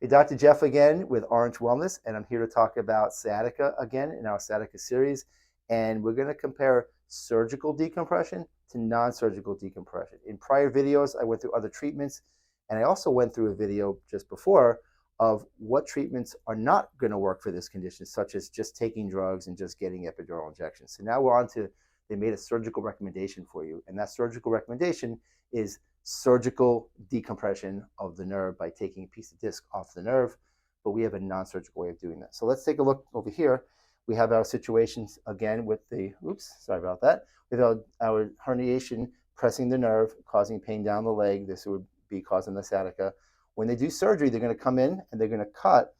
Hey, Dr. Jeff again with Orange Wellness, and I'm here to talk about sciatica again in our sciatica series. And we're going to compare surgical decompression to non-surgical decompression. In prior videos, I went through other treatments, and I also went through a video just before of what treatments are not going to work for this condition, such as just taking drugs and just getting epidural injections. So now we're on to, they made a surgical recommendation for you, and that surgical recommendation is surgical decompression of the nerve by taking a piece of disc off the nerve, but we have a non-surgical way of doing that. So let's take a look over here. We have our situations again with the, oops, sorry about that, with our herniation pressing the nerve, causing pain down the leg. This would be causing the sciatica. When they do surgery, they're going to come in and they're going to cut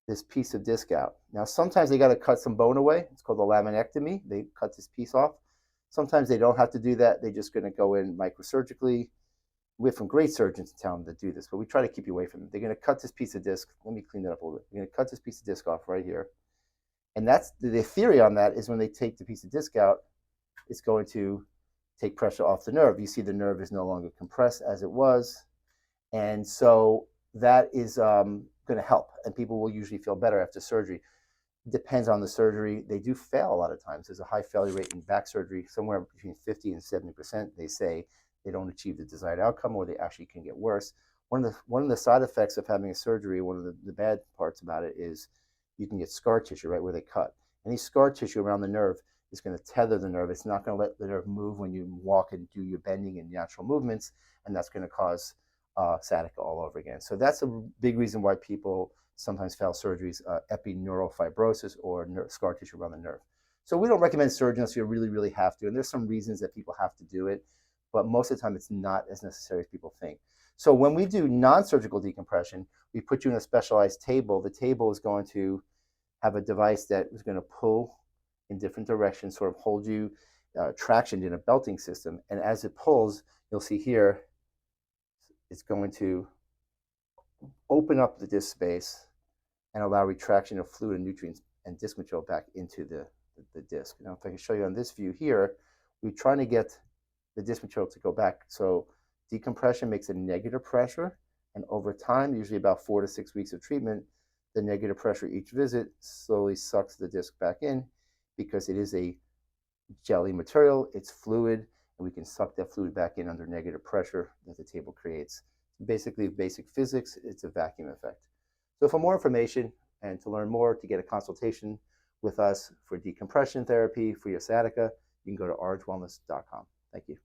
this piece of disc out. Now, sometimes they got to cut some bone away. It's called a laminectomy. They cut this piece off. Sometimes they don't have to do that. They're just going to go in microsurgically. We have some great surgeons in town that do this, but we try to keep you away from them. They're going to cut this piece of disc. Let me clean that up a little bit. They're going to cut this piece of disc off right here. And that's the theory on that is when they take the piece of disc out, it's going to take pressure off the nerve. You see the nerve is no longer compressed as it was. And so that is going to help. And people will usually feel better after surgery. Depends on the surgery. They do fail a lot of times. There's a high failure rate in back surgery, somewhere between 50 and 70%. They say they don't achieve the desired outcome, or they actually can get worse. One of the side effects of having a surgery, one of the bad parts about it is you can get scar tissue right where they cut. Any scar tissue around the nerve is going to tether the nerve. It's not going to let the nerve move when you walk and do your bending and natural movements, and that's going to cause sciatica all over again. So that's a big reason why people sometimes fail surgeries, epineural fibrosis or scar tissue around the nerve. So we don't recommend surgery unless you really, really have to. And there's some reasons that people have to do it, but most of the time it's not as necessary as people think. So when we do non-surgical decompression, we put you in a specialized table. The table is going to have a device that is going to pull in different directions, sort of hold you tractioned in a belting system. And as it pulls, you'll see here, it's going to open up the disc space and allow retraction of fluid and nutrients and disc material back into the disc. Now, if I can show you on this view here, we're trying to get the disc material to go back. So decompression makes a negative pressure, and over time, usually about 4 to 6 weeks of treatment, the negative pressure each visit slowly sucks the disc back in because it is a jelly material, it's fluid, and we can suck that fluid back in under negative pressure that the table creates. Basically, basic physics, it's a vacuum effect. So for more information and to learn more, to get a consultation with us for decompression therapy for your sciatica, you can go to orangewellness.com. Thank you.